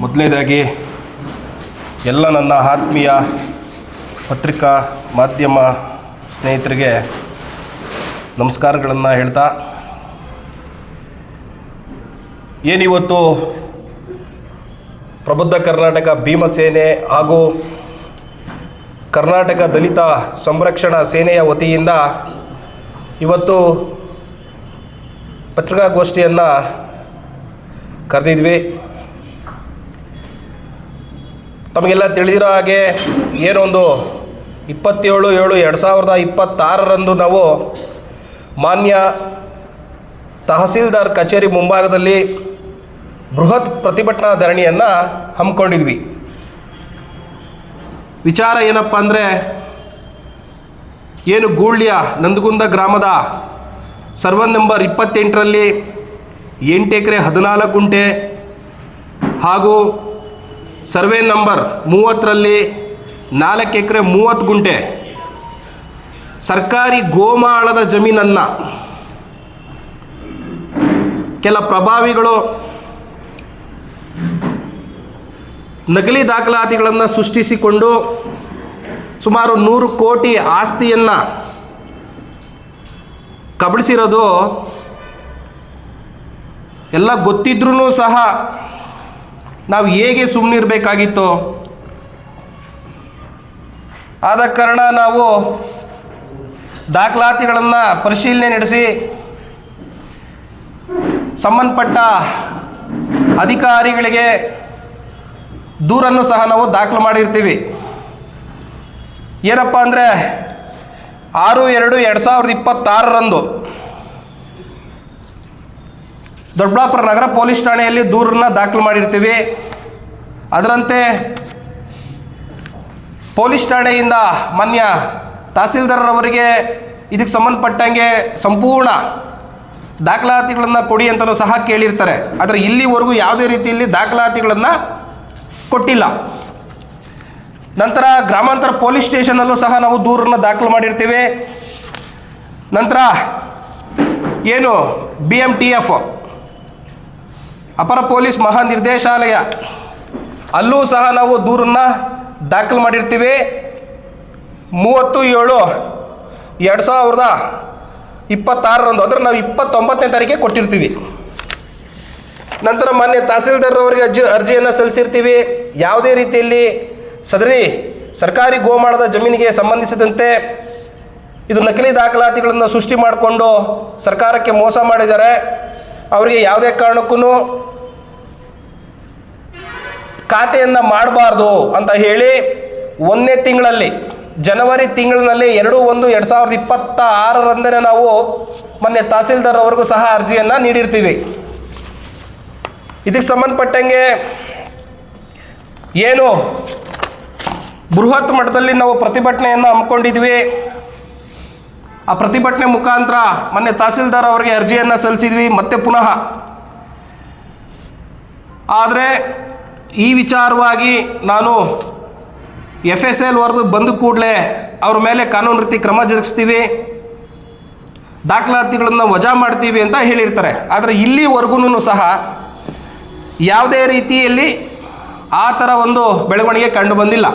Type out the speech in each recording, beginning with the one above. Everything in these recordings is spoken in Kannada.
ಮೊದಲನೇದಾಗಿ ಎಲ್ಲ ನನ್ನ ಆತ್ಮೀಯ ಪತ್ರಿಕಾ ಮಾಧ್ಯಮ ಸ್ನೇಹಿತರಿಗೆ ನಮಸ್ಕಾರಗಳನ್ನು ಹೇಳ್ತಾ, ಏನಿವತ್ತು ಪ್ರಬುದ್ಧ ಕರ್ನಾಟಕ ಭೀಮಸೇನೆ ಹಾಗೂ ಕರ್ನಾಟಕ ದಲಿತ ಸಂರಕ್ಷಣಾ ಸೇನೆಯ ವತಿಯಿಂದ ಇವತ್ತು ಪತ್ರಿಕಾಗೋಷ್ಠಿಯನ್ನು ಕರೆದಿದ್ವಿ. ತಮಗೆಲ್ಲ ತಿಳಿದಿರೋ ಹಾಗೆ ಏನೊಂದು 27/7/2026 ನಾವು ಮಾನ್ಯ ತಹಸೀಲ್ದಾರ್ ಕಚೇರಿ ಮುಂಭಾಗದಲ್ಲಿ ಬೃಹತ್ ಪ್ರತಿಭಟನಾ ಧರಣಿಯನ್ನು ಹಮ್ಮಿಕೊಂಡಿದ್ವಿ. ವಿಚಾರ ಏನಪ್ಪ ಅಂದರೆ, ಏನು ಗೂಳ್ಯ ನಂದಗುಂದ ಗ್ರಾಮದ ಸರ್ವೆ ನಂಬರ್ 28ರಲ್ಲಿ 8 ಎಕರೆ 14 ಗುಂಟೆ ಹಾಗೂ ಸರ್ವೆ ನಂಬರ್ 30ರಲ್ಲಿ 4 ಎಕರೆ 30 ಗುಂಟೆ ಸರ್ಕಾರಿ ಗೋಮಾಳದ ಜಮೀನನ್ನು ಕೆಲ ಪ್ರಭಾವಿಗಳು ನಕಲಿ ದಾಖಲಾತಿಗಳನ್ನು ಸೃಷ್ಟಿಸಿಕೊಂಡು ಸುಮಾರು 100 ಕೋಟಿ ಆಸ್ತಿಯನ್ನು ಕಬಳಿಸಿರೋದು ಎಲ್ಲ ಗೊತ್ತಿದ್ರೂ ಸಹ ನಾವು ಹೇಗೆ ಸುಮ್ಮನಿರಬೇಕಾಗಿತ್ತು. ಆದ ಕಾರಣ ನಾವು ದಾಖಲಾತಿಗಳನ್ನು ಪರಿಶೀಲನೆ ನಡೆಸಿ ಸಂಬಂಧಪಟ್ಟ ಅಧಿಕಾರಿಗಳಿಗೆ ದೂರನ್ನು ಸಹ ನಾವು ದಾಖಲು ಮಾಡಿರ್ತೀವಿ. ಏನಪ್ಪ ಅಂದರೆ 6/2/2026 ದೊಡ್ಡಬಳ್ಳಾಪುರ ನಗರ ಪೊಲೀಸ್ ಠಾಣೆಯಲ್ಲಿ ದೂರನ್ನು ದಾಖಲು ಮಾಡಿರ್ತೀವಿ. ಅದರಂತೆ ಪೊಲೀಸ್ ಠಾಣೆಯಿಂದ ಮಾನ್ಯ ತಹಸೀಲ್ದಾರರವರಿಗೆ ಇದಕ್ಕೆ ಸಂಬಂಧಪಟ್ಟಂಗೆ ಸಂಪೂರ್ಣ ದಾಖಲಾತಿಗಳನ್ನು ಕೊಡಿ ಅಂತಲೂ ಸಹ ಕೇಳಿರ್ತಾರೆ. ಆದರೆ ಇಲ್ಲಿವರೆಗೂ ಯಾವುದೇ ರೀತಿಯಲ್ಲಿ ದಾಖಲಾತಿಗಳನ್ನು ಕೊಟ್ಟಿಲ್ಲ. ನಂತರ ಗ್ರಾಮಾಂತರ ಪೊಲೀಸ್ ಸ್ಟೇಷನಲ್ಲೂ ಸಹ ನಾವು ದೂರನ್ನು ದಾಖಲು ಮಾಡಿರ್ತೀವಿ. ನಂತರ ಏನು BMTF ಅಪರ ಪೊಲೀಸ್ ಮಹಾನಿರ್ದೇಶಾಲಯ ಅಲ್ಲೂ ಸಹ ನಾವು ದೂರನ್ನು ದಾಖಲು ಮಾಡಿರ್ತೀವಿ. 30/7/2026 ಅಂದರೆ ನಾವು 29ನೇ ತಾರೀಕಿಗೆ ಕೊಟ್ಟಿರ್ತೀವಿ. ನಂತರ ಮಾನ್ಯ ತಹಸೀಲ್ದಾರರವರಿಗೆ ಅರ್ಜಿಯನ್ನು ಸಲ್ಲಿಸಿರ್ತೀವಿ. ಯಾವುದೇ ರೀತಿಯಲ್ಲಿ ಸದರಿ ಸರ್ಕಾರಿ ಗೋಮಾಳದ ಜಮೀನಿಗೆ ಸಂಬಂಧಿಸಿದಂತೆ ಇದು ನಕಲಿ ದಾಖಲಾತಿಗಳನ್ನು ಸೃಷ್ಟಿ ಮಾಡಿಕೊಂಡು ಸರ್ಕಾರಕ್ಕೆ ಮೋಸ ಮಾಡಿದ್ದಾರೆ, ಅವರಿಗೆ ಯಾವುದೇ ಕಾರಣಕ್ಕೂ ಖಾತೆಯನ್ನು ಮಾಡಬಾರ್ದು ಅಂತ ಹೇಳಿ 1ನೇ ತಿಂಗಳಲ್ಲಿ ಜನವರಿ ತಿಂಗಳಿನಲ್ಲಿ 2/1/2026 ನಾವು ಮೊನ್ನೆ ತಹಸೀಲ್ದಾರ್ ಅವರಿಗೂ ಸಹ ಅರ್ಜಿಯನ್ನು ನೀಡಿರ್ತೀವಿ. ಇದಕ್ಕೆ ಸಂಬಂಧಪಟ್ಟಂಗೆ ಏನು ಬೃಹತ್ ಮಟ್ಟದಲ್ಲಿ ನಾವು ಪ್ರತಿಭಟನೆಯನ್ನು ಹಮ್ಮಿಕೊಂಡಿದ್ವಿ. ಆ ಪ್ರತಿಭಟನೆ ಮುಖಾಂತರ ಮೊನ್ನೆ ತಹಸೀಲ್ದಾರ್ ಅವರಿಗೆ ಅರ್ಜಿಯನ್ನು ಸಲ್ಲಿಸಿದ್ವಿ ಮತ್ತೆ ಪುನಃ. ಆದರೆ ಈ ವಿಚಾರವಾಗಿ ನಾನು FSL ವರೆಗೂ ಬಂದ ಕೂಡಲೇ ಅವ್ರ ಮೇಲೆ ಕಾನೂನು ರೀತಿ ಕ್ರಮ ಜರುಗಿಸ್ತೀವಿ, ದಾಖಲಾತಿಗಳನ್ನು ವಜಾ ಮಾಡ್ತೀವಿ ಅಂತ ಹೇಳಿರ್ತಾರೆ. ಆದರೆ ಇಲ್ಲಿವರೆಗೂ ಸಹ ಯಾವುದೇ ರೀತಿಯಲ್ಲಿ ಆ ಥರ ಒಂದು ಬೆಳವಣಿಗೆ ಕಂಡು ಬಂದಿಲ್ಲ.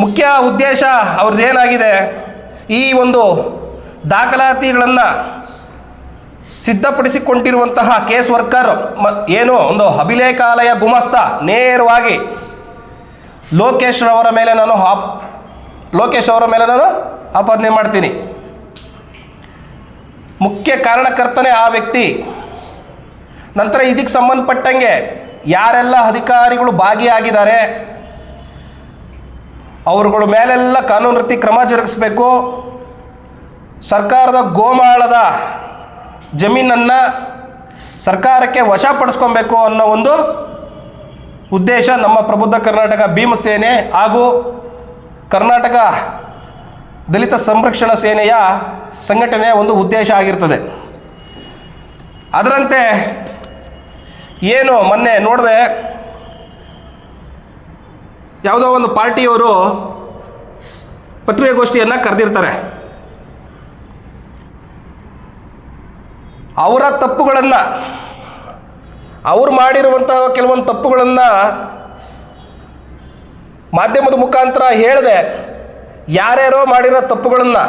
ಮುಖ್ಯ ಉದ್ದೇಶ ಅವ್ರದ್ದೇನಾಗಿದೆ, ಈ ಒಂದು ದಾಖಲಾತಿಗಳನ್ನು ಸಿದ್ಧಪಡಿಸಿಕೊಂಡಿರುವಂತಹ ಕೇಸ್ ವರ್ಕರ್ ಏನು ಒಂದು ಅಭಿಲೇಖಾಲಯ ಗುಮಾಸ್ತ ನೇರವಾಗಿ ಲೋಕೇಶ್ ಅವರ ಮೇಲೆ ನಾನು ಆಪಾದನೆ ಮಾಡ್ತೀನಿ. ಮುಖ್ಯ ಕಾರಣಕರ್ತನೇ ಆ ವ್ಯಕ್ತಿ. ನಂತರ ಇದಕ್ಕೆ ಸಂಬಂಧಪಟ್ಟಂಗೆ ಯಾರೆಲ್ಲ ಅಧಿಕಾರಿಗಳು ಭಾಗಿಯಾಗಿದ್ದಾರೆ ಅವರುಗಳ ಮೇಲೆಲ್ಲ ಕಾನೂನು ರೀತಿ ಕ್ರಮ ಜರುಗಿಸಬೇಕು. ಸರ್ಕಾರದ ಗೋಮಾಳದ ಜಮೀನನ್ನು ಸರ್ಕಾರಕ್ಕೆ ವಶಪಡಿಸ್ಕೊಬೇಕು ಅನ್ನೋ ಒಂದು ಉದ್ದೇಶ ನಮ್ಮ ಪ್ರಬುದ್ಧ ಕರ್ನಾಟಕ ಭೀಮಸೇನೆ ಹಾಗೂ ಕರ್ನಾಟಕ ದಲಿತ ಸಂರಕ್ಷಣಾ ಸೇನೆಯ ಸಂಘಟನೆಯ ಒಂದು ಉದ್ದೇಶ ಆಗಿರ್ತದೆ. ಅದರಂತೆ ಏನು ಮೊನ್ನೆ ನೋಡಿದೆ, ಯಾವುದೋ ಒಂದು ಪಾರ್ಟಿಯವರು ಪತ್ರಿಕಾಗೋಷ್ಠಿಯನ್ನು ಕರೆದಿರ್ತಾರೆ. ಅವರ ತಪ್ಪುಗಳನ್ನು, ಅವ್ರು ಮಾಡಿರುವಂತಹ ಕೆಲವೊಂದು ತಪ್ಪುಗಳನ್ನು ಮಾಧ್ಯಮದ ಮುಖಾಂತರ ಹೇಳಿದೆ ಯಾರ್ಯಾರೋ ಮಾಡಿರೋ ತಪ್ಪುಗಳನ್ನು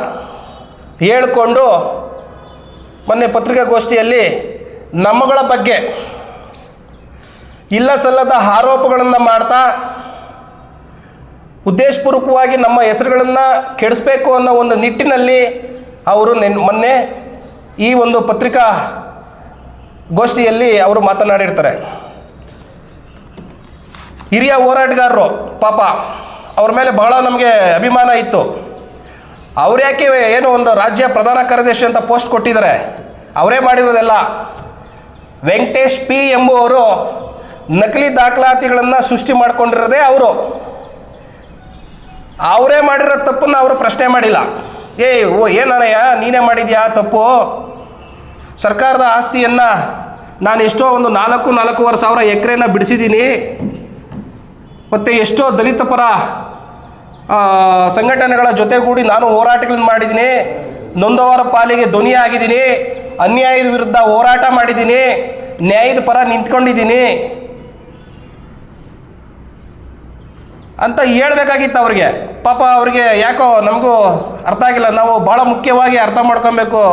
ಹೇಳಿಕೊಂಡು ಮೊನ್ನೆ ಪತ್ರಿಕಾಗೋಷ್ಠಿಯಲ್ಲಿ ನಮ್ಮಗಳ ಬಗ್ಗೆ ಇಲ್ಲ ಸಲ್ಲದ ಆರೋಪಗಳನ್ನು ಮಾಡ್ತಾ ಉದ್ದೇಶಪೂರ್ವಕವಾಗಿ ನಮ್ಮ ಹೆಸರುಗಳನ್ನು ಕೆಡಿಸ್ಬೇಕು ಅನ್ನೋ ಒಂದು ನಿಟ್ಟಿನಲ್ಲಿ ಅವರು ಮೊನ್ನೆ ಈ ಒಂದು ಪತ್ರಿಕಾ ಗೋಷ್ಠಿಯಲ್ಲಿ ಅವರು ಮಾತನಾಡಿರ್ತಾರೆ. ಹಿರಿಯ ಹೋರಾಟಗಾರರು ಪಾಪ, ಅವ್ರ ಮೇಲೆ ಬಹಳ ನಮಗೆ ಅಭಿಮಾನ ಇತ್ತು. ಅವ್ರು ಯಾಕೆ ಏನೋ ಒಂದು ರಾಜ್ಯ ಪ್ರಧಾನ ಕಾರ್ಯದರ್ಶಿ ಅಂತ ಪೋಸ್ಟ್ ಕೊಟ್ಟಿದ್ದಾರೆ, ಅವರೇ ಮಾಡಿರೋದೆಲ್ಲ. ವೆಂಕಟೇಶ್ ಪಿ ಎಂಬುವರು ನಕಲಿ ದಾಖಲಾತಿಗಳನ್ನು ಸೃಷ್ಟಿ ಮಾಡ್ಕೊಂಡಿರೋದೇ ಅವರು. ಅವರೇ ಮಾಡಿರೋ ತಪ್ಪನ್ನು ಅವರು ಪ್ರಶ್ನೆ ಮಾಡಿಲ್ಲ. ಏನಯ್ಯ ನೀನೇ ಮಾಡಿದ್ಯಾ ತಪ್ಪು, ಸರ್ಕಾರದ ಆಸ್ತಿಯನ್ನು ನಾನು ಎಷ್ಟೋ ಒಂದು 4,500 ಎಕರೆನ ಬಿಡಿಸಿದ್ದೀನಿ, ಮತ್ತು ಎಷ್ಟೋ ದಲಿತ ಪರ ಸಂಘಟನೆಗಳ ಜೊತೆಗೂಡಿ ನಾನು ಹೋರಾಟಗಳನ್ನು ಮಾಡಿದ್ದೀನಿ, ನೊಂದವರ ಪಾಲಿಗೆ ಧ್ವನಿ ಆಗಿದ್ದೀನಿ, ಅನ್ಯಾಯದ ವಿರುದ್ಧ ಹೋರಾಟ ಮಾಡಿದ್ದೀನಿ, ನ್ಯಾಯದ ಪರ ನಿಂತ್ಕೊಂಡಿದ್ದೀನಿ ಅಂತ ಹೇಳ್ಬೇಕಾಗಿತ್ತು ಅವ್ರಿಗೆ. ಪಾಪ ಅವ್ರಿಗೆ ಯಾಕೋ ನಮಗೂ ಅರ್ಥ ಆಗಿಲ್ಲ. ನಾವು ಭಾಳ ಮುಖ್ಯವಾಗಿ ಅರ್ಥ ಮಾಡ್ಕೊಬೇಕು,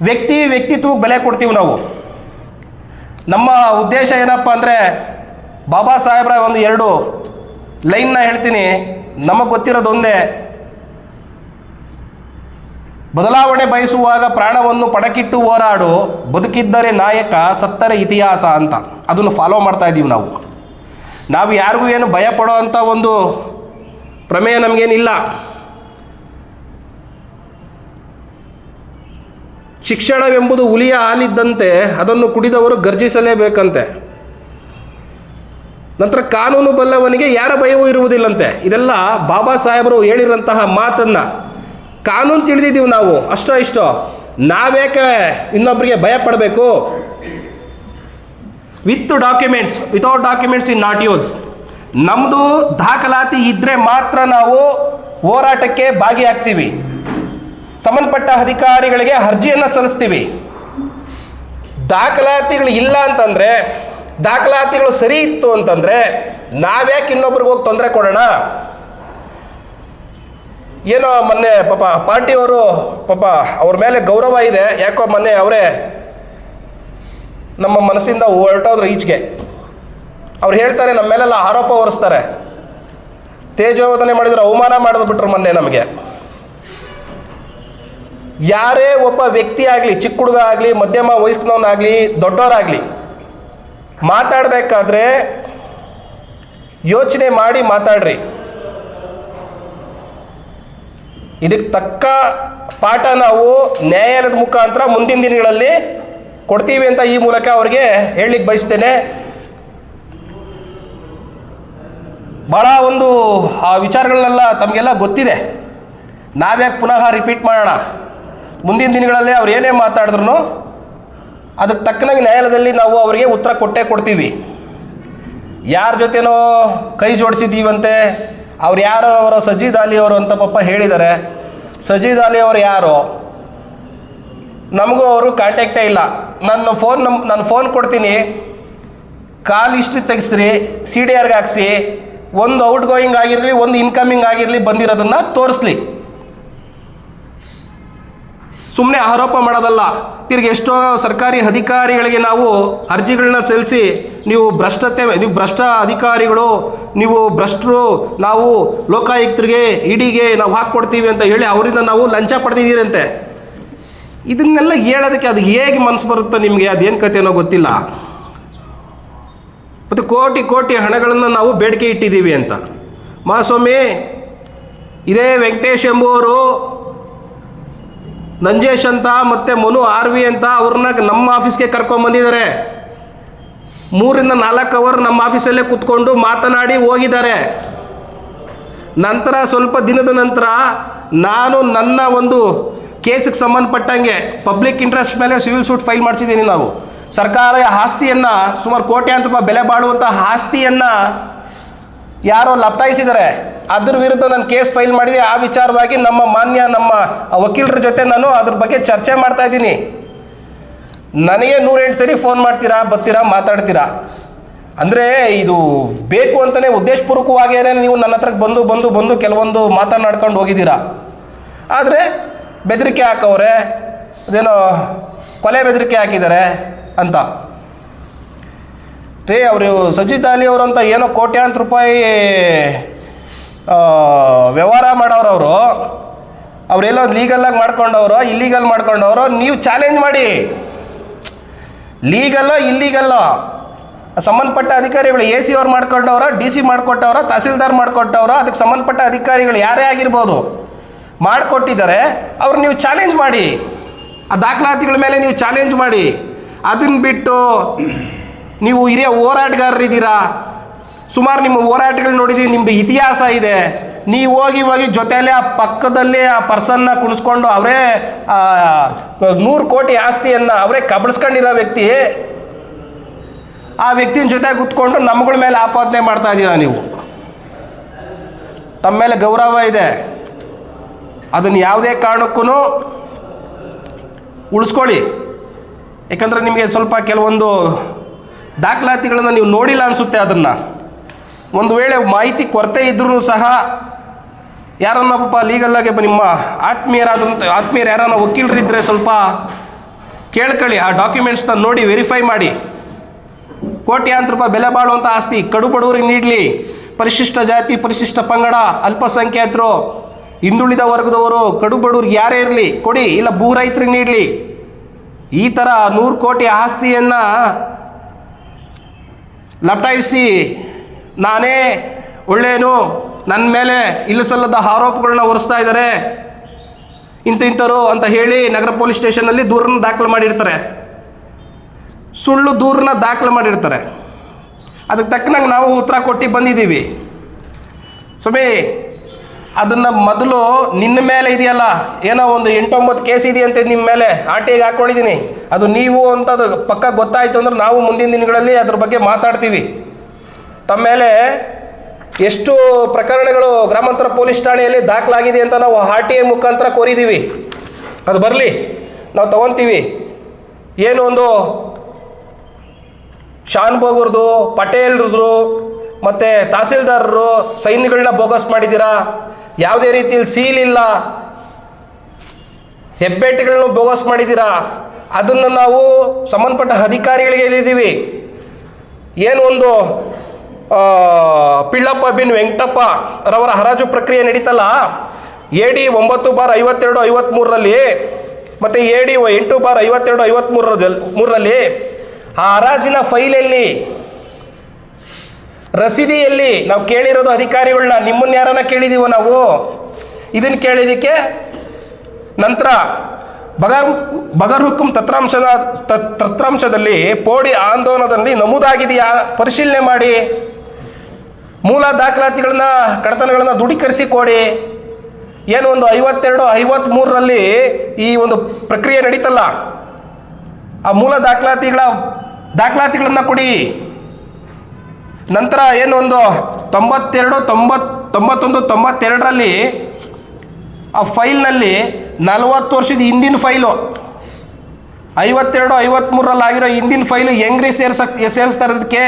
ವ್ಯಕ್ತಿತ್ವಕ್ಕೆ ಬೆಲೆ ಕೊಡ್ತೀವಿ ನಾವು. ನಮ್ಮ ಉದ್ದೇಶ ಏನಪ್ಪ ಅಂದರೆ, ಬಾಬಾ ಸಾಹೇಬ್ರ ಒಂದು 2 ಲೈನ್ನ ಹೇಳ್ತೀನಿ, ನಮಗೆ ಗೊತ್ತಿರೋದು ಒಂದೇ, ಬದಲಾವಣೆ ಬಯಸುವಾಗ ಪ್ರಾಣವನ್ನು ಪಣಕ್ಕಿಟ್ಟು ಹೋರಾಡು, ಬದುಕಿದ್ದರೆ ನಾಯಕ, ಸತ್ತರೆ ಇತಿಹಾಸ ಅಂತ. ಅದನ್ನು ಫಾಲೋ ಮಾಡ್ತಾ ಇದ್ದೀವಿ ನಾವು ಯಾರಿಗೂ ಏನು ಭಯ ಪಡೋ ಅಂಥ ಒಂದು ಪ್ರಮೇಯ ನಮಗೇನಿಲ್ಲ. ಶಿಕ್ಷಣವೆಂಬುದು ಹುಲಿಯ ಹಾಲಿದ್ದಂತೆ, ಅದನ್ನು ಕುಡಿದವರು ಗರ್ಜಿಸಲೇಬೇಕಂತೆ. ನಂತರ ಕಾನೂನು ಬಲ್ಲವನಿಗೆ ಯಾರ ಭಯವೂ ಇರುವುದಿಲ್ಲಂತೆ. ಇದೆಲ್ಲ ಬಾಬಾ ಸಾಹೇಬರು ಹೇಳಿರೋಂತಹ ಮಾತನ್ನು ಕಾನೂನು ತಿಳಿದಿದ್ದೀವಿ ನಾವು, ಅಷ್ಟೋ ಇಷ್ಟೋ. ನಾವೇಕೆ ಇನ್ನೊಬ್ಬರಿಗೆ ಭಯ ಪಡಬೇಕು? With documents, without documents in not use. ನಮ್ಮದು ದಾಖಲಾತಿ ಇದ್ದರೆ ಮಾತ್ರ ನಾವು ಹೋರಾಟಕ್ಕೆ ಭಾಗಿಯಾಗ್ತೀವಿ, ಸಂಬಂಧಪಟ್ಟ ಅಧಿಕಾರಿಗಳಿಗೆ ಅರ್ಜಿಯನ್ನು ಸಲ್ಲಿಸ್ತೀವಿ. ದಾಖಲಾತಿಗಳು ಇಲ್ಲ ಅಂತಂದರೆ, ದಾಖಲಾತಿಗಳು ಸರಿ ಇತ್ತು ಅಂತಂದರೆ ನಾವ್ಯಾಕೆ ಇನ್ನೊಬ್ರಿಗೆ ಹೋಗಿ ತೊಂದರೆ ಕೊಡೋಣ? ಏನೋ ಮೊನ್ನೆ ಪಾಪ ಪಾರ್ಟಿಯವರು ಪಾಪ ಅವ್ರ ಮೇಲೆ ಗೌರವ ಇದೆ, ಯಾಕೋ ಮೊನ್ನೆ ಅವರೇ ನಮ್ಮ ಮನಸ್ಸಿಂದ ಹೊರಟೋದ್ರು ಈಚೆಗೆ. ಅವ್ರು ಹೇಳ್ತಾರೆ, ನಮ್ಮ ಮೇಲೆಲ್ಲ ಆರೋಪ ಹೊರಿಸ್ತಾರೆ, ತೇಜೋವಧನೆ ಮಾಡಿದ್ರು, ಅವಮಾನ ಮಾಡಿದ್ರು ಬಿಟ್ರು ಮೊನ್ನೆ ನಮಗೆ. ಯಾರೇ ಒಬ್ಬ ವ್ಯಕ್ತಿ ಆಗಲಿ, ಚಿಕ್ಕ ಹುಡುಗ ಆಗಲಿ, ಮಧ್ಯಮ ವಯಸ್ಸಿನವನಾಗಲಿ, ದೊಡ್ಡವರಾಗಲಿ, ಮಾತಾಡಬೇಕಾದ್ರೆ ಯೋಚನೆ ಮಾಡಿ ಮಾತಾಡ್ರಿ. ಇದಕ್ಕೆ ತಕ್ಕ ಪಾಠ ನಾವು ನ್ಯಾಯಾಲಯದ ಮುಖಾಂತರ ಮುಂದಿನ ದಿನಗಳಲ್ಲಿ ಕೊಡ್ತೀವಿ ಅಂತ ಈ ಮೂಲಕ ಅವ್ರಿಗೆ ಹೇಳಲಿಕ್ಕೆ ಬಯಸ್ತೇನೆ. ಭಾಳ ಒಂದು ಆ ವಿಚಾರಗಳನ್ನೆಲ್ಲ ತಮಗೆಲ್ಲ ಗೊತ್ತಿದೆ, ನಾವ್ಯಾಕೆ ಪುನಃ ರಿಪೀಟ್ ಮಾಡೋಣ? ಮುಂದಿನ ದಿನಗಳಲ್ಲಿ ಅವ್ರು ಏನೇ ಮಾತಾಡಿದ್ರು ಅದಕ್ಕೆ ತಕ್ಕನಾಗಿ ನ್ಯಾಯಾಲಯದಲ್ಲಿ ನಾವು ಅವರಿಗೆ ಉತ್ತರ ಕೊಟ್ಟೇ ಕೊಡ್ತೀವಿ. ಯಾರ ಜೊತೆನೋ ಕೈ ಜೋಡಿಸಿದ್ದೀವಂತೆ, ಅವ್ರು ಯಾರೋ ಅವರ ಸಜ್ಜಿದ್ ಅಲಿ ಅವರು ಅಂತ ಪಾಪ ಹೇಳಿದ್ದಾರೆ. ಸಜ್ಜಿದ್ ಅಲಿ ಅವರು ಯಾರು? ನಮಗೂ ಅವರು ಕಾಂಟ್ಯಾಕ್ಟೇ ಇಲ್ಲ. ನಾನು ಫೋನ್ ಕೊಡ್ತೀನಿ, ಕಾಲ್ ಹಿಸ್ಟ್ರಿ ತೆಗೆಸ್ರಿ, CDRಗೆ ಹಾಕ್ಸಿ, ಒಂದು ಔಟ್ ಗೋಯಿಂಗ್ ಆಗಿರಲಿ, ಒಂದು ಇನ್ಕಮಿಂಗ್ ಆಗಿರಲಿ ಬಂದಿರೋದನ್ನು ತೋರಿಸ್ಲಿ. ಸುಮ್ಮನೆ ಆರೋಪ ಮಾಡೋದಲ್ಲ. ತಿರ್ಗಿ ಎಷ್ಟೋ ಸರ್ಕಾರಿ ಅಧಿಕಾರಿಗಳಿಗೆ ನಾವು ಅರ್ಜಿಗಳನ್ನ ಸಲ್ಲಿಸಿ, ನೀವು ಭ್ರಷ್ಟ ಅಧಿಕಾರಿಗಳು, ನೀವು ಭ್ರಷ್ಟರು, ನಾವು ಲೋಕಾಯುಕ್ತರಿಗೆ, ಇಡಿಗೆ ನಾವು ಹಾಕ್ಕೊಡ್ತೀವಿ ಅಂತ ಹೇಳಿ ಅವರಿಂದ ನಾವು ಲಂಚ ಪಡೆದಿದ್ದೀರಂತೆ. ಇದನ್ನೆಲ್ಲ ಹೇಳೋದಕ್ಕೆ ಅದು ಹೇಗೆ ಮನಸ್ಸು ಬರುತ್ತೋ ನಿಮಗೆ? ಅದೇನು ಕಥೆನೋ ಗೊತ್ತಿಲ್ಲ. ಮತ್ತು ಕೋಟಿ ಹಣಗಳನ್ನು ನಾವು ಬೇಡಿಕೆ ಇಟ್ಟಿದ್ದೀವಿ ಅಂತ. ಮಹಾಸ್ವಾಮಿ, ಇದೇ ವೆಂಕಟೇಶ್ ಎಂಬುವರು ನಂಜೇಶ್ ಅಂತ ಮತ್ತು ಮನು RV ಅಂತ ಅವ್ರನ್ನ ನಮ್ಮ ಆಫೀಸ್ಗೆ ಕರ್ಕೊಂಬಂದಿದ್ದಾರೆ. 3 ರಿಂದ 4 ಅವರ್ ನಮ್ಮ ಆಫೀಸಲ್ಲೇ ಕೂತ್ಕೊಂಡು ಮಾತನಾಡಿ ಹೋಗಿದ್ದಾರೆ. ನಂತರ ಸ್ವಲ್ಪ ದಿನದ ನಂತರ ನಾನು ನನ್ನ ಒಂದು ಕೇಸಿಗೆ ಸಂಬಂಧಪಟ್ಟಂಗೆ ಪಬ್ಲಿಕ್ ಇಂಟ್ರೆಸ್ಟ್ ಮೇಲೆ ಸಿವಿಲ್ ಸೂಟ್ ಫೈಲ್ ಮಾಡಿಸಿದ್ದೀನಿ. ನಾವು ಸರ್ಕಾರ ಆಸ್ತಿಯನ್ನು, ಸುಮಾರು ಕೋಟ್ಯಾಂತರ ರೂಪಾಯಿ ಬೆಲೆ ಬಾಳುವಂಥ ಆಸ್ತಿಯನ್ನು ಯಾರೋ ಲಪಟಾಯಿಸಿದ್ದಾರೆ. ಅದ್ರ ವಿರುದ್ಧ ನಾನು ಕೇಸ್ ಫೈಲ್ ಮಾಡಿದೆ. ಆ ವಿಚಾರವಾಗಿ ನಮ್ಮ ವಕೀಲರ ಜೊತೆ ನಾನು ಅದ್ರ ಬಗ್ಗೆ ಚರ್ಚೆ ಮಾಡ್ತಾ ಇದ್ದೀನಿ. ನನಗೆ 108 ಸರಿ ಫೋನ್ ಮಾಡ್ತೀರಾ, ಬರ್ತೀರಾ, ಮಾತಾಡ್ತೀರಾ. ಅಂದರೆ ಇದು ಬೇಕು ಅಂತಲೇ ಉದ್ದೇಶಪೂರ್ವಕವಾಗಿಯೇ ನೀವು ನನ್ನ ಹತ್ರಕ್ಕೆ ಬಂದು ಕೆಲವೊಂದು ಮಾತನಾಡ್ಕೊಂಡು ಹೋಗಿದ್ದೀರಾ. ಆದರೆ ಬೆದರಿಕೆ ಹಾಕವ್ರೆ, ಅದೇನೋ ಕೊಲೆ ಬೆದರಿಕೆ ಹಾಕಿದ್ದಾರೆ ಅಂತ ರೀ. ಅವರು ಸಜ್ಜಿತ್ ಅಲಿ ಅವರು ಅಂತ ಏನೋ ಕೋಟ್ಯಾಂತರ ರೂಪಾಯಿ ವ್ಯವಹಾರ ಮಾಡೋರು. ಅವರೆಲ್ಲೋ ಲೀಗಲ್ಲಾಗಿ ಮಾಡ್ಕೊಂಡವರು, ಇಲ್ಲೀಗಲ್ ಮಾಡ್ಕೊಂಡವರು. ನೀವು ಚಾಲೆಂಜ್ ಮಾಡಿ, ಲೀಗಲ್ಲೋ ಇಲ್ಲೀಗಲ್ಲೋ ಸಂಬಂಧಪಟ್ಟ ಅಧಿಕಾರಿಗಳು AC ಅವ್ರು ಮಾಡ್ಕೊಂಡವ್ರ, DC ಮಾಡಿಕೊಟ್ಟವ್ರ, ತಹಸೀಲ್ದಾರ್ ಮಾಡಿಕೊಟ್ಟವ್ರ, ಅದಕ್ಕೆ ಸಂಬಂಧಪಟ್ಟ ಅಧಿಕಾರಿಗಳು ಯಾರೇ ಆಗಿರ್ಬೋದು ಮಾಡಿಕೊಟ್ಟಿದ್ದಾರೆ. ಅವ್ರು ನೀವು ಚಾಲೆಂಜ್ ಮಾಡಿ, ಆ ದಾಖಲಾತಿಗಳ ಮೇಲೆ ನೀವು ಚಾಲೆಂಜ್ ಮಾಡಿ. ಅದನ್ನು ಬಿಟ್ಟು ನೀವು ಹಿರಿಯ ಹೋರಾಟಗಾರರಿದ್ದೀರಾ, ಸುಮಾರು ನಿಮ್ಮ ಹೋರಾಟಗಳು ನೋಡಿದ್ದೀವಿ, ನಿಮ್ಮದು ಇತಿಹಾಸ ಇದೆ. ನೀವು ಹೋಗಿ ಜೊತೆಯಲ್ಲೇ ಆ ಪಕ್ಕದಲ್ಲಿ ಆ ಪರ್ಸನ್ನ ಕುಣಿಸ್ಕೊಂಡು ಅವರೇ 100 ಕೋಟಿ ಆಸ್ತಿಯನ್ನು ಅವರೇ ಕಬಳಿಸ್ಕೊಂಡಿರೋ ವ್ಯಕ್ತಿ, ಆ ವ್ಯಕ್ತಿನ ಜೊತೆ ಕೂತ್ಕೊಂಡು ನಮ್ಮಗಳ ಮೇಲೆ ಆಪಾದನೆ ಮಾಡ್ತಾ ಇದ್ದೀರಾ. ನೀವು ತಮ್ಮ ಮೇಲೆ ಗೌರವ ಇದೆ, ಅದನ್ನು ಯಾವುದೇ ಕಾರಣಕ್ಕೂ ಉಳಿಸ್ಕೊಳ್ಳಿ. ಯಾಕಂದರೆ ನಿಮಗೆ ಸ್ವಲ್ಪ ಕೆಲವೊಂದು ದಾಖಲಾತಿಗಳನ್ನು ನೀವು ನೋಡಿಲ್ಲ ಅನಿಸುತ್ತೆ. ಅದನ್ನು ಒಂದು ವೇಳೆ ಮಾಹಿತಿ ಕೊರತೆ ಇದ್ರೂ ಸಹ ಯಾರನ್ನಪ್ಪ ಲೀಗಲ್ಲಾಗಿ ನಿಮ್ಮ ಆತ್ಮೀಯರು ಯಾರನ್ನ ವಕೀಲರಿದ್ದರೆ ಸ್ವಲ್ಪ ಕೇಳ್ಕೊಳ್ಳಿ. ಆ ಡಾಕ್ಯುಮೆಂಟ್ಸ್ನ ನೋಡಿ ವೆರಿಫೈ ಮಾಡಿ. ಕೋಟ್ಯಾಂತರ ರೂಪಾಯಿ ಬೆಲೆ ಬಾಳುವಂಥ ಆಸ್ತಿ ಕಡು ಬಡವರಿಗೆ ನೀಡಲಿ. ಪರಿಶಿಷ್ಟ ಜಾತಿ, ಪರಿಶಿಷ್ಟ ಪಂಗಡ, ಅಲ್ಪಸಂಖ್ಯಾತರು, ಹಿಂದುಳಿದ ವರ್ಗದವರು, ಕಡು ಬಡವ್ರಿಗೆ ಯಾರೇ ಇರಲಿ ಕೊಡಿ, ಇಲ್ಲ ಭೂ ರೈತರಿಗೆ ನೀಡಲಿ. ಈ ಥರ 100 ಕೋಟಿ ಆಸ್ತಿಯನ್ನು ಲಪಟಾಯಿಸಿ ನಾನೇ ಒಳ್ಳೆಯನು, ನನ್ನ ಮೇಲೆ ಇಲ್ಲಸಲ್ಲದ ಆರೋಪಗಳನ್ನ ಹೊರಿಸ್ತಾ ಇದ್ದಾರೆ ಇಂಥವರು ಅಂತ ಹೇಳಿ ನಗರ ಪೊಲೀಸ್ ಸ್ಟೇಷನ್ನಲ್ಲಿ ದೂರನ್ನು ದಾಖಲು ಮಾಡಿರ್ತಾರೆ. ಸುಳ್ಳು ದೂರನ್ನ ದಾಖಲು ಮಾಡಿರ್ತಾರೆ. ಅದಕ್ಕೆ ತಕ್ಕನಾಗಿ ನಾವು ಉತ್ತರ ಕೊಟ್ಟು ಬಂದಿದ್ದೀವಿ. ಸುಮ್ಮನೆ ಅದನ್ನು ಮೊದಲು ನಿನ್ನ ಮೇಲೆ ಇದೆಯಲ್ಲ, ಏನೋ ಒಂದು 8-9 ಕೇಸ್ ಇದೆಯಂತೆ ನಿಮ್ಮ ಮೇಲೆ, RTIಗೆ ಹಾಕ್ಕೊಂಡಿದ್ದೀನಿ. ಅದು ನೀವು ಅಂತದು ಪಕ್ಕ ಗೊತ್ತಾಯಿತು ಅಂದ್ರೆ ನಾವು ಮುಂದಿನ ದಿನಗಳಲ್ಲಿ ಅದ್ರ ಬಗ್ಗೆ ಮಾತಾಡ್ತೀವಿ. ತಮ್ಮ ಮೇಲೆ ಎಷ್ಟು ಪ್ರಕರಣಗಳು ಗ್ರಾಮಾಂತರ ಪೊಲೀಸ್ ಠಾಣೆಯಲ್ಲಿ ದಾಖಲಾಗಿದೆ ಅಂತ ನಾವು RTI ಮುಖಾಂತರ ಕೋರಿದ್ದೀವಿ. ಅದು ಬರಲಿ, ನಾವು ತೊಗೊತೀವಿ. ಏನು ಒಂದು ಶಾನ್ ಬೋಗರ್ದು, ಪಟೇಲ್ರದು ಮತ್ತು ತಹಸೀಲ್ದಾರರು ಸೈನ್ಗಳನ್ನ ಬೋಗಸ್ ಮಾಡಿದ್ದೀರಾ. ಯಾವುದೇ ರೀತಿಯಲ್ಲಿ ಸೀಲ್ ಇಲ್ಲ, ಹೆಬ್ಬೆಟ್ಟುಗಳನ್ನು ಬೋಗಸ್ ಮಾಡಿದ್ದೀರಾ. ಅದನ್ನು ನಾವು ಸಂಬಂಧಪಟ್ಟ ಅಧಿಕಾರಿಗಳಿಗೆ ಹೇಳಿದ್ದೀವಿ. ಏನು ಒಂದು ಪಿಳ್ಳಪ್ಪ ಬಿನ್ ವೆಂಕಟಪ್ಪ ರವರ ಹರಾಜು ಪ್ರಕ್ರಿಯೆ ನಡೀತಲ್ಲ, AD 9/52/53ರಲ್ಲಿ ಮತ್ತು AD 8/52/53ರಲ್ಲಿ ಆ ಹರಾಜಿನ ಫೈಲಲ್ಲಿ, ರಸೀದಿಯಲ್ಲಿ ನಾವು ಕೇಳಿರೋದು ಅಧಿಕಾರಿಗಳನ್ನ, ನಿಮ್ಮನ್ನು ಯಾರನ್ನ ಕೇಳಿದ್ದೀವೋ ನಾವು. ಇದನ್ನು ಕೇಳಿದ್ದಕ್ಕೆ ನಂತರ ಬಗರ್ ಹುಕುಂ ತತ್ರಾಂಶದಲ್ಲಿ ಪೋಡಿ ಆಂದೋಲನದಲ್ಲಿ ನಮೂದಾಗಿದೆಯಾ ಪರಿಶೀಲನೆ ಮಾಡಿ, ಮೂಲ ದಾಖಲಾತಿಗಳನ್ನ, ಕಡತನಗಳನ್ನು ದೃಢೀಕರಿಸಿ ಕೊಡಿ. ಏನು ಒಂದು 52-53ರಲ್ಲಿ ಈ ಒಂದು ಪ್ರಕ್ರಿಯೆ ನಡೀತಲ್ಲ, ಆ ಮೂಲ ದಾಖಲಾತಿಗಳನ್ನು ಕೊಡಿ. ನಂತರ ಏನು ಒಂದು 92-91-92ರಲ್ಲಿ ಆ ಫೈಲ್ನಲ್ಲಿ 40 ವರ್ಷದ ಹಿಂದಿನ ಫೈಲು, 52-53ರಲ್ಲಿ ಆಗಿರೋ ಹಿಂದಿನ ಫೈಲು ಹೆಂಗ್ರಿ ಸೇರಿಸ್ತಾ ಇರೋದಕ್ಕೆ,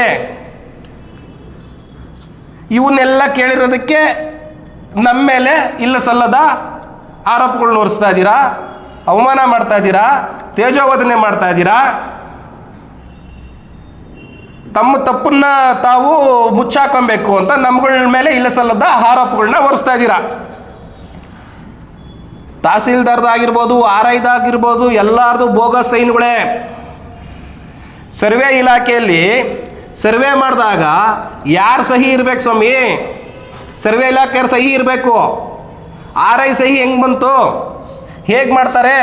ಇವನ್ನೆಲ್ಲ ಕೇಳಿರೋದಕ್ಕೆ ನಮ್ಮ ಮೇಲೆ ಇಲ್ಲ ಸಲ್ಲದ ಆರೋಪಗಳನ್ನ ಹೊರಿಸ್ತಾ ಇದ್ದೀರಾ, ಅವಮಾನ ಮಾಡ್ತಾ ಇದ್ದೀರಾ, ತೇಜೋವಧನೆ ಮಾಡ್ತಾ ಇದ್ದೀರಾ. ತಮ್ಮ ತಪ್ಪನ್ನ ತಾವು ಮುಚ್ಚಾಕೊಬೇಕು ಅಂತ ನಮ್ಗಳ ಮೇಲೆ ಇಲ್ಲ ಸಲ್ಲದ ಆರೋಪಗಳನ್ನ ಹೊರಿಸ್ತಾ ಇದ್ದೀರಾ. ತಹಸೀಲ್ದಾರ್ದಾಗಿರ್ಬೋದು, RIದಾಗಿರ್ಬೋದು, ಎಲ್ಲರದು ಬೋಗಸ್ ಸೈನ್ಗಳೇ. ಸರ್ವೆ ಇಲಾಖೆಯಲ್ಲಿ ಸರ್ವೆ ಮಾಡಿದಾಗ ಯಾರು ಸಹಿ ಇರಬೇಕು ಸ್ವಾಮಿ? ಸರ್ವೆ ಇಲಾಖೆಯವ್ರ ಸಹಿ ಇರಬೇಕು. RI ಸಹಿ ಹೆಂಗೆ ಬಂತು? ಹೇಗೆ ಮಾಡ್ತಾರೆ?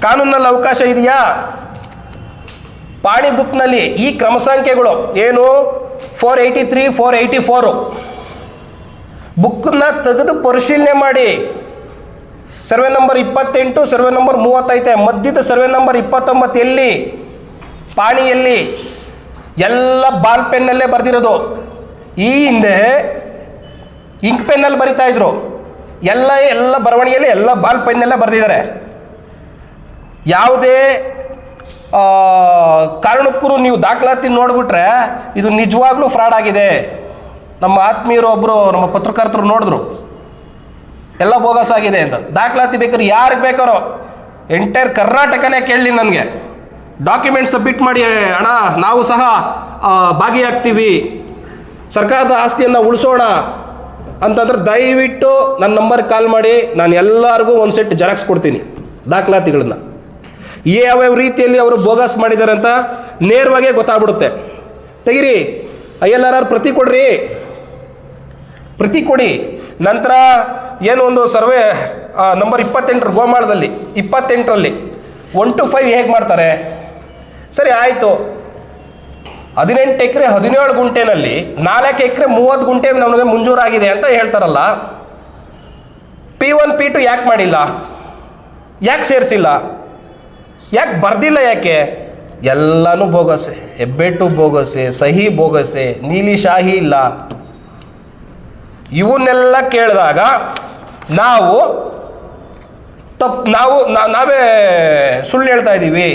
ಕಾನೂನಲ್ಲಿ ಅವಕಾಶ ಇದೆಯಾ? ಪಾಣಿ ಬುಕ್ನಲ್ಲಿ ಈ ಕ್ರಮ ಸಂಖ್ಯೆಗಳು ಏನು 483, 484 ಬುಕ್ಕನ್ನ ತೆಗೆದು ಪರಿಶೀಲನೆ ಮಾಡಿ. ಸರ್ವೆ ನಂಬರ್ 28, ಸರ್ವೆ ನಂಬರ್ 30 ಐತೆ, ಮಧ್ಯದ ಸರ್ವೆ ನಂಬರ್ 29 ಎಲ್ಲಿ? ಪಾಣಿಯಲ್ಲಿ. ಎಲ್ಲ ಬಾಲ್ ಪೆನ್ನಲ್ಲೇ ಬರೆದಿರೋದು. ಈ ಹಿಂದೆ ಇಂಕ್ ಪೆನ್ನಲ್ಲಿ ಬರಿತಾ ಇದ್ರು. ಎಲ್ಲ ಬರವಣಿಗೆಯಲ್ಲಿ ಎಲ್ಲ ಬಾಲ್ ಪೆನ್ನೆಲ್ಲ ಬರೆದಿದ್ದಾರೆ. ಯಾವುದೇ ಕಾರಣಕ್ಕೂ ನೀವು ದಾಖಲಾತಿ ನೋಡಿಬಿಟ್ರೆ ಇದು ನಿಜವಾಗ್ಲೂ ಫ್ರಾಡ್ ಆಗಿದೆ. ನಮ್ಮ ಆತ್ಮೀಯರು ಒಬ್ಬರು ನಮ್ಮ ಪತ್ರಕರ್ತರು ನೋಡಿದ್ರು, ಎಲ್ಲ ಬೋಗಸ್ ಆಗಿದೆ ಅಂತ. ದಾಖಲಾತಿ ಬೇಕಾದ್ರೆ ಯಾರಿಗೆ ಬೇಕಾರೋ ಎಂಟೈರ್ ಕರ್ನಾಟಕನೇ ಕೇಳಲಿ ನನಗೆ, ಡಾಕ್ಯುಮೆಂಟ್ ಸಬ್ಮಿಟ್ ಮಾಡಿ ಅಣ್ಣ ನಾವು ಸಹ ಭಾಗಿಯಾಗ್ತೀವಿ, ಸರ್ಕಾರದ ಆಸ್ತಿಯನ್ನು ಉಳಿಸೋಣ ಅಂತಂದ್ರೆ ದಯವಿಟ್ಟು ನನ್ನ ನಂಬರ್ಗೆ ಕಾಲ್ ಮಾಡಿ. ನಾನು ಎಲ್ಲರಿಗೂ ಒಂದು ಸೆಟ್ ಜೆರಾಕ್ಸ್ ಕೊಡ್ತೀನಿ ದಾಖಲಾತಿಗಳನ್ನ. ಯಾವ್ಯಾವ ರೀತಿಯಲ್ಲಿ ಅವರು ಬೋಗಸ್ ಮಾಡಿದ್ದಾರೆ ಅಂತ ನೇರವಾಗೇ ಗೊತ್ತಾಗ್ಬಿಡುತ್ತೆ. ತೆಗಿರಿ, ILRR ಪ್ರತಿ ಕೊಡ್ರಿ, ಪ್ರತಿ ಕೊಡಿ. ನಂತರ ಏನು ಒಂದು ಸರ್ವೆ ನಂಬರ್ 28 ಗೋಮಾಳದಲ್ಲಿ 28ರಲ್ಲಿ 1 to 5 ಹೇಗೆ ಮಾಡ್ತಾರೆ? ಸರಿ ಆಯಿತು, 18 ಎಕರೆ 17 ಗುಂಟೆನಲ್ಲಿ 4 ಎಕರೆ 30 ಗುಂಟೆ ನಮಗೆ ಮಂಜೂರಾಗಿದೆ ಅಂತ ಹೇಳ್ತಾರಲ್ಲ. P1 P2 ಯಾಕೆ ಮಾಡಿಲ್ಲ? ಯಾಕೆ ಸೇರಿಸಿಲ್ಲ? ಯಾಕೆ ಬರ್ದಿಲ್ಲ? ಯಾಕೆ? ಎಲ್ಲನೂ ಬೋಗಸೆ, ಹೆಬ್ಬೆಟ್ಟು ಬೋಗಸೆ, ಸಹಿ ಬೋಗಸೆ, ನೀಲಿ ಶಾಹಿ ಇಲ್ಲ. ಇವನ್ನೆಲ್ಲ ಕೇಳಿದಾಗ ನಾವೇ ಸುಳ್ಳು ಹೇಳ್ತಾ ಇದ್ದೀವಿ,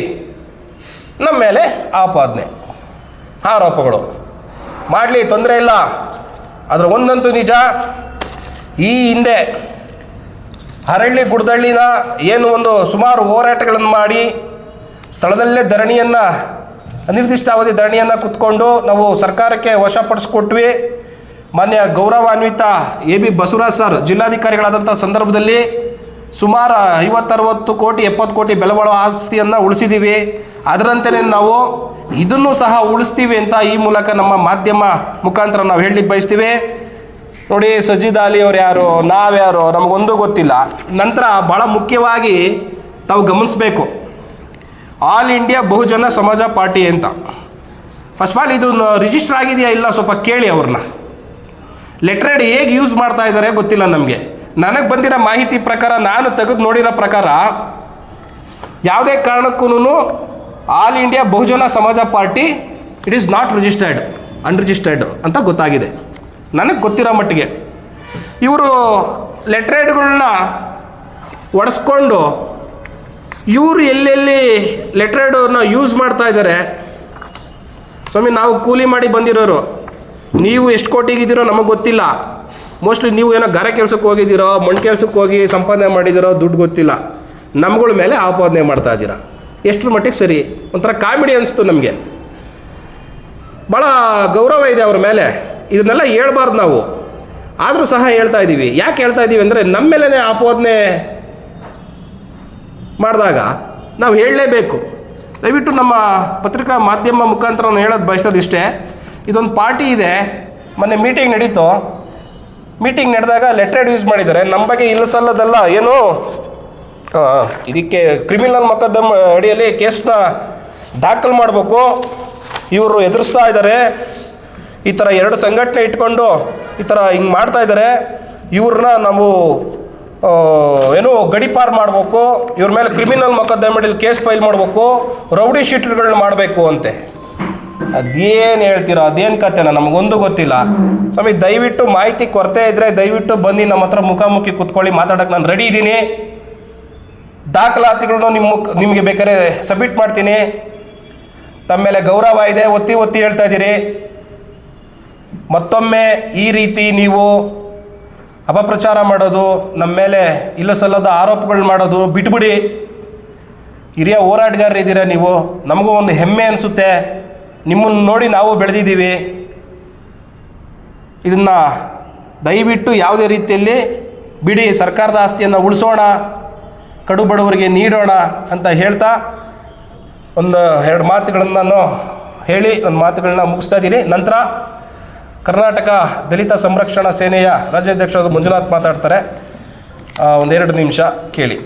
ನಮ್ಮ ಮೇಲೆ ಆರೋಪಗಳು ಮಾಡಲಿ, ತೊಂದರೆ ಇಲ್ಲ. ಅದರ ಒಂದಂತೂ ನಿಜ, ಈ ಹಿಂದೆ ಹರಳ್ಳಿ ಗುಡ್ದಳ್ಳಿನ ಏನು ಒಂದು ಸುಮಾರು ಹೋರಾಟಗಳನ್ನು ಮಾಡಿ ಸ್ಥಳದಲ್ಲೇ ಧರಣಿಯನ್ನು, ಅನಿರ್ದಿಷ್ಟಾವಧಿ ಧರಣಿಯನ್ನು ಕುತ್ಕೊಂಡು ನಾವು ಸರ್ಕಾರಕ್ಕೆ ವಶಪಡಿಸ್ಕೊಟ್ವಿ. ಮಾನ್ಯ ಗೌರವಾನ್ವಿತ AB ಬಸವರಾಜ್ ಸರ್ ಜಿಲ್ಲಾಧಿಕಾರಿಗಳಾದಂಥ ಸಂದರ್ಭದಲ್ಲಿ ಸುಮಾರು 50-60 ಕೋಟಿ 70 ಕೋಟಿ ಬೆಲೆ ಬಾಳುವ ಆಸ್ತಿಯನ್ನು ಉಳಿಸಿದ್ದೀವಿ. ಅದರಂತೆಯೇ ನಾವು ಇದನ್ನು ಸಹ ಉಳಿಸ್ತೀವಿ ಅಂತ ಈ ಮೂಲಕ ನಮ್ಮ ಮಾಧ್ಯಮ ಮುಖಾಂತರ ನಾವು ಹೇಳಲಿಕ್ಕೆ ಬಯಸ್ತೀವಿ. ನೋಡಿ, ಸಜ್ಜಿದ್ ಅಲಿ ಅವ್ರು ಯಾರು, ನಾವ್ಯಾರು ನಮಗೊಂದು ಗೊತ್ತಿಲ್ಲ. ನಂತರ ಭಾಳ ಮುಖ್ಯವಾಗಿ ತಾವು ಗಮನಿಸಬೇಕು, ಆಲ್ ಇಂಡಿಯಾ ಬಹುಜನ ಸಮಾಜ ಪಾರ್ಟಿ ಅಂತ. ಫಸ್ಟ್ ಆಫ್ ಆಲ್ ಇದು ರಿಜಿಸ್ಟರ್ ಆಗಿದೆಯಾ ಇಲ್ಲ ಸ್ವಲ್ಪ ಕೇಳಿ ಅವ್ರನ್ನ. ಲೆಟ್ರೇಡ್ ಹೇಗೆ ಯೂಸ್ ಮಾಡ್ತಾ ಇದ್ದಾರೆ ಗೊತ್ತಿಲ್ಲ ನಮಗೆ. ನನಗೆ ಬಂದಿರೋ ಮಾಹಿತಿ ಪ್ರಕಾರ, ನಾನು ತೆಗೆದು ನೋಡಿರೋ ಪ್ರಕಾರ, ಯಾವುದೇ ಕಾರಣಕ್ಕೂ ಆಲ್ ಇಂಡಿಯಾ ಬಹುಜನ ಸಮಾಜ party it is not registered, unregistered ಅಂತ ಗೊತ್ತಾಗಿದೆ ನನಗೆ ಗೊತ್ತಿರೋ ಮಟ್ಟಿಗೆ. ಇವರು ಲೆಟ್ರೇಡ್ಗಳನ್ನ ಒಡಿಸ್ಕೊಂಡು ಇವರು ಎಲ್ಲೆಲ್ಲಿ ಲೆಟ್ರೇಡನ್ನ ಯೂಸ್ ಮಾಡ್ತಾ ಇದ್ದಾರೆ. ಸ್ವಾಮಿ, ನಾವು ಕೂಲಿ ಮಾಡಿ ಬಂದಿರೋರು, ನೀವು ಎಷ್ಟು ಕೋಟಿಗಿದ್ದೀರೋ ನಮಗೆ ಗೊತ್ತಿಲ್ಲ. ಮೋಸ್ಟ್ಲಿ ನೀವು ಏನೋ ಗಾರೆ ಕೆಲಸಕ್ಕೆ ಹೋಗಿದ್ದೀರೋ, ಮಣ್ಣು ಕೆಲಸಕ್ಕೆ ಹೋಗಿ ಸಂಪಾದನೆ ಮಾಡಿದ್ದೀರೋ, ದುಡ್ಡು ಗೊತ್ತಿಲ್ಲ. ನಮ್ಗಳ ಮೇಲೆ ಆಪಾದನೆ ಮಾಡ್ತಾ ಇದ್ದೀರಾ. ಎಷ್ಟರ ಮಟ್ಟಿಗೆ ಸರಿ? ಒಂಥರ ಕಾಮಿಡಿ ಅನಿಸ್ತು ನಮಗೆ. ಭಾಳ ಗೌರವ ಇದೆ ಅವ್ರ ಮೇಲೆ, ಇದನ್ನೆಲ್ಲ ಹೇಳ್ಬಾರ್ದು ನಾವು. ಆದರೂ ಸಹ ಹೇಳ್ತಾ ಇದ್ದೀವಿ. ಯಾಕೆ ಹೇಳ್ತಾ ಇದ್ದೀವಿ ಅಂದರೆ, ನಮ್ಮ ಮೇಲೇ ಆಪಾದನೆ ಮಾಡಿದಾಗ ನಾವು ಹೇಳಲೇಬೇಕು. ದಯವಿಟ್ಟು ನಮ್ಮ ಪತ್ರಿಕಾ ಮಾಧ್ಯಮ ಮುಖಾಂತರ ನಾನು ಹೇಳೋದು ಬಯಸೋದಿಷ್ಟೇ, ಇದೊಂದು ಪಾರ್ಟಿ ಇದೆ. ಮೊನ್ನೆ ಮೀಟಿಂಗ್ ನಡೀತು. ಮೀಟಿಂಗ್ ನಡೆದಾಗ ಲೆಟ್ರೇಡ್ ಯೂಸ್ ಮಾಡಿದ್ದಾರೆ. ನಮ್ಮ ಬಗ್ಗೆ ಇಲ್ಲ ಸಲ್ಲದಲ್ಲ ಏನು ಇದಕ್ಕೆ ಕ್ರಿಮಿನಲ್ ಮೊಕದ್ದಮೆ ಅಡಿಯಲ್ಲಿ ಕೇಸ್ನ ದಾಖಲು ಮಾಡಬೇಕು. ಇವರು ಎದುರಿಸ್ತಾ ಇದ್ದಾರೆ. ಈ ಥರ 2 ಸಂಘಟನೆ ಇಟ್ಕೊಂಡು ಈ ಥರ ಹಿಂಗೆ ಮಾಡ್ತಾ ಇದ್ದಾರೆ. ಇವ್ರನ್ನ ನಾವು ಏನು ಗಡಿಪಾರು ಮಾಡಬೇಕು, ಇವ್ರ ಮೇಲೆ ಕ್ರಿಮಿನಲ್ ಮೊಕದ್ದಮೆ ಅಡಿಯಲ್ಲಿ ಕೇಸ್ ಫೈಲ್ ಮಾಡಬೇಕು, ರೌಡಿ ಶೀಟರ್ಗಳನ್ನ ಮಾಡಬೇಕು ಅಂತೆ. ಅದೇನು ಹೇಳ್ತೀರೋ, ಅದೇನು ಕಥೆನ ನಮಗೊಂದು ಗೊತ್ತಿಲ್ಲ. ಸ್ವಾಮಿ, ದಯವಿಟ್ಟು ಮಾಹಿತಿ ಕೊರತೆ ಇದ್ದರೆ ದಯವಿಟ್ಟು ಬನ್ನಿ ನಮ್ಮ ಹತ್ರ ಮುಖಾಮುಖಿ ಕೂತ್ಕೊಳ್ಳಿ, ಮಾತಾಡೋಕ್ಕೆ ನಾನು ರೆಡಿ ಇದ್ದೀನಿ. ದಾಖಲಾತಿಗಳನ್ನು ನಿಮಗೆ ಬೇಕಾದ್ರೆ ಸಬ್ಮಿಟ್ ಮಾಡ್ತೀನಿ. ತಮ್ಮ ಮೇಲೆ ಗೌರವ ಇದೆ, ಒತ್ತಿ ಹೇಳ್ತಾ ಇದ್ದೀರಿ. ಮತ್ತೊಮ್ಮೆ ಈ ರೀತಿ ನೀವು ಅಪಪ್ರಚಾರ ಮಾಡೋದು, ನಮ್ಮ ಮೇಲೆ ಇಲ್ಲ ಸಲ್ಲದ ಆರೋಪಗಳು ಮಾಡೋದು ಬಿಟ್ಬಿಡಿ. ಹಿರಿಯ ಹೋರಾಟಗಾರರಿದ್ದೀರ ನೀವು, ನಮಗೂ ಒಂದು ಹೆಮ್ಮೆ ಅನಿಸುತ್ತೆ. ನಿಮ್ಮನ್ನು ನೋಡಿ ನಾವು ಬೆಳೆದಿದ್ದೀವಿ. ಇದನ್ನು ದಯವಿಟ್ಟು ಯಾವುದೇ ರೀತಿಯಲ್ಲಿ ಬಿಡಿ, ಸರ್ಕಾರದ ಆಸ್ತಿಯನ್ನು ಉಳಿಸೋಣ, ಕಡು ಬಡವರಿಗೆ ನೀಡೋಣ ಅಂತ ಹೇಳ್ತಾ 1-2 ಮಾತುಗಳನ್ನು ನಾನು ಹೇಳಿ ನನ್ನ ಮಾತುಗಳನ್ನ ಮುಗಿಸ್ತಾ ಇದ್ದೀನಿ. ನಂತರ ಕರ್ನಾಟಕ ದಲಿತ ಸಂರಕ್ಷಣಾ ಸೇನೆಯ ರಾಜ್ಯಾಧ್ಯಕ್ಷರಾದ ಮಂಜುನಾಥ್ ಮಾತಾಡ್ತಾರೆ. 1-2 ನಿಮಿಷ ಕೇಳಿ.